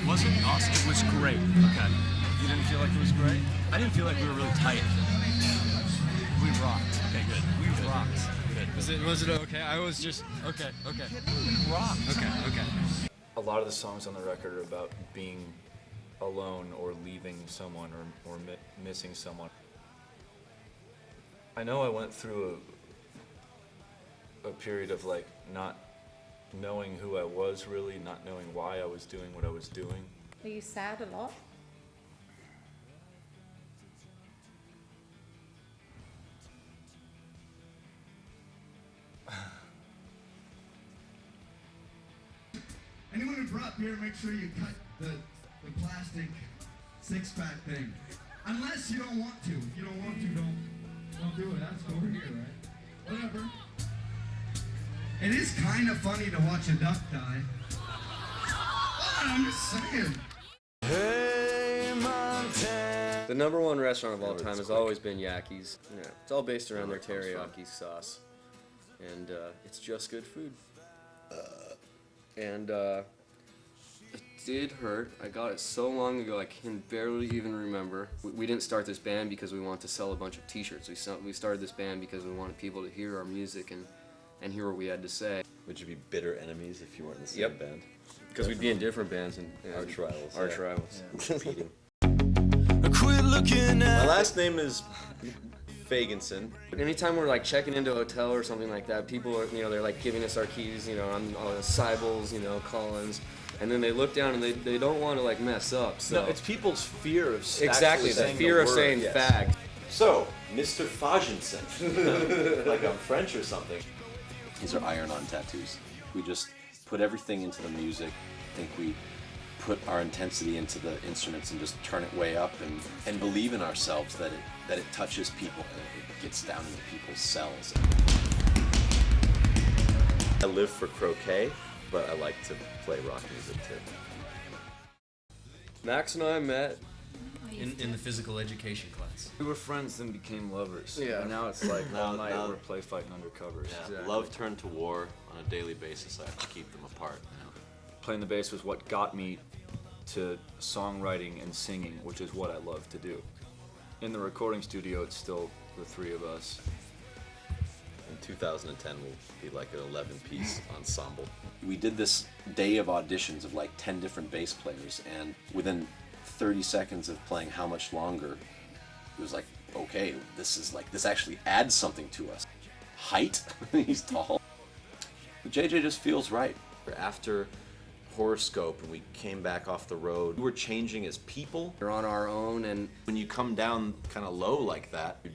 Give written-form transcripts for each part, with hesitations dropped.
Was it awesome? It was great. Okay. You didn't feel like it was great? I didn't feel like we were really tight. We rocked. Okay, good. We rocked. Good. Was it okay? I was just okay. We rocked. Okay. A lot of the songs on the record are about being alone or leaving someone or missing someone. I know I went through a period of like not knowing who I was really, not knowing why I was doing what I was doing. Are you sad a lot? Anyone who brought beer, make sure you cut the plastic six-pack thing. Unless you don't want to. If you don't want to, don't do it. That's over here, right? Whatever. It is kind of funny to watch a duck die. I'm just saying. The #1 restaurant of all time has always been Yakky's. Yeah, it's all based around their teriyaki sauce, and it's just good food. It did hurt. I got it so long ago I can barely even remember. We didn't start this band because we wanted to sell a bunch of T-shirts. We started this band because we wanted people to hear our music and hear what we had to say. Would you be bitter enemies if you weren't in the same band? Because we'd be in different bands and arch rivals. Arch rivals. Competing. My last name is Fagenson. Anytime we're like checking into a hotel or something like that, people are, they're like giving us our keys, I'm Sybils, Collins, and then they look down and they don't want to like mess up. So No, it's people's fear of exactly the fear of saying fag. So, Mr. Fagenson, like I'm French or something. These are iron-on tattoos. We just put everything into the music. I think we put our intensity into the instruments and just turn it way up and believe in ourselves that it touches people and it gets down into people's cells. I live for croquet, but I like to play rock music too. Max and I met In the physical education class. We were friends, then became lovers. Yeah. And now it's like all night now- we're play fighting under covers. Yeah. Exactly. Love turned to war on a daily basis. I have to keep them apart. Playing the bass was what got me to songwriting and singing, which is what I love to do. In the recording studio, it's still the three of us. In 2010, we'll be like an 11-piece ensemble. We did this day of auditions of like 10 different bass players, and within 30 seconds of playing How Much Longer, it was like, okay, this actually adds something to us. Height, he's tall. But JJ just feels right. After Horoscope and we came back off the road, we were changing as people. we're on our own, and When you come down kind of low like that, you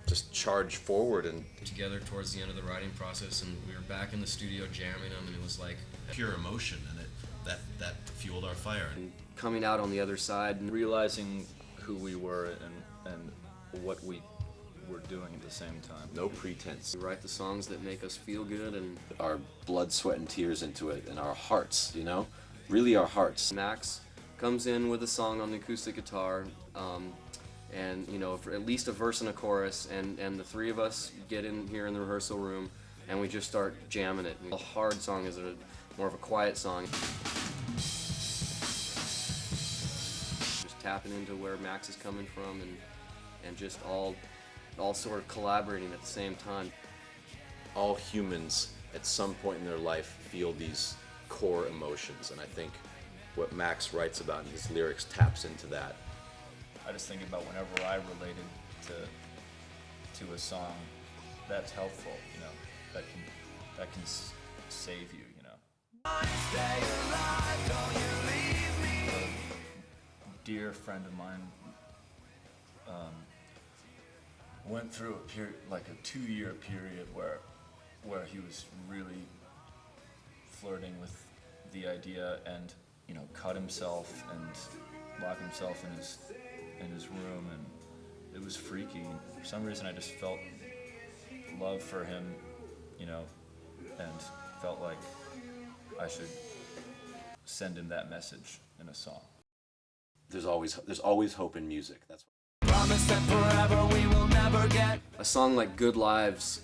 just charge forward and Together towards the end of the writing process, and we were back in the studio jamming them, and it was like pure emotion, and that fueled our fire. and coming out on the other side and Realizing who we were and what we were doing at the same time. no pretense. we write the songs that make us feel good, and Our blood, sweat, and tears into it, and our hearts, really our hearts. Max comes in with a song on the acoustic guitar, and for at least a verse and a chorus, and the three of us get in here in the rehearsal room, and we just start jamming it. A hard song is more of a quiet song. Just tapping into where Max is coming from, and just all sort of collaborating at the same time. All humans at some point in their life feel these core emotions, and I think what Max writes about in his lyrics taps into that. I just think about whenever I related to a song that's helpful, that can save you, A dear friend of mine went through a period, like a 2-year period where he was really flirting with the idea and cut himself and locked himself in his room, and it was freaky. For some reason I just felt love for him, and felt like I should send him that message in a song. There's always hope in music. That's A song like Good Lives,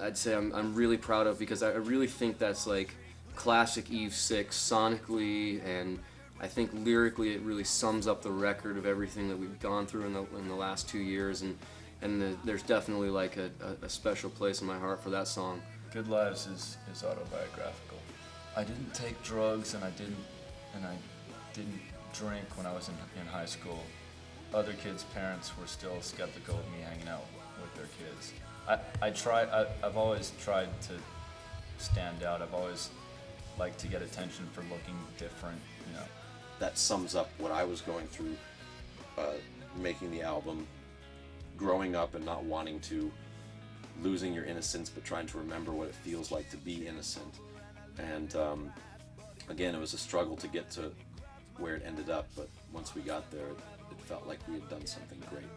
I'd say I'm really proud of, because I really think that's like classic Eve 6 sonically, and I think lyrically it really sums up the record of everything that we've gone through in the last 2 years, and there's definitely like a special place in my heart for that song. Good Lives is autobiographical. I didn't take drugs and I didn't drink when I was in high school. Other kids' parents were still skeptical of me hanging out with their kids. I've always tried to stand out. I've always liked to get attention for looking different, you know. That sums up what I was going through making the album, growing up and not wanting to, losing your innocence but trying to remember what it feels like to be innocent. And again, it was a struggle to get to where it ended up, but once we got there, it felt like we had done something great.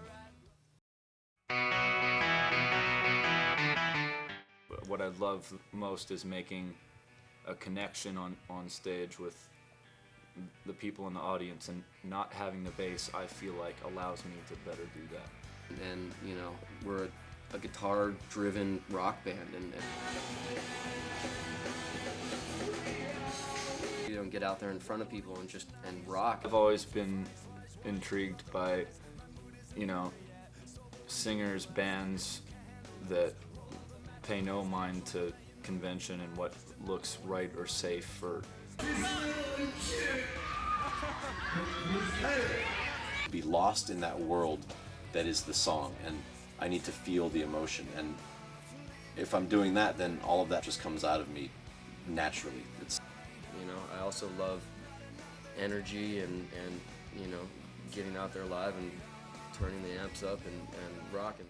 What I love most is making a connection on stage with the people in the audience, and not having the bass, I feel like, allows me to better do that. And you know, we're a guitar-driven rock band, and you don't get out there in front of people and rock. I've always been intrigued by, you know, singers, bands that pay no mind to convention and what looks right or safe for. Be lost in that world that is the song, and I need to feel the emotion, and if I'm doing that, then all of that just comes out of me naturally. You know, I also love energy and you know, getting out there live and turning the amps up and rocking.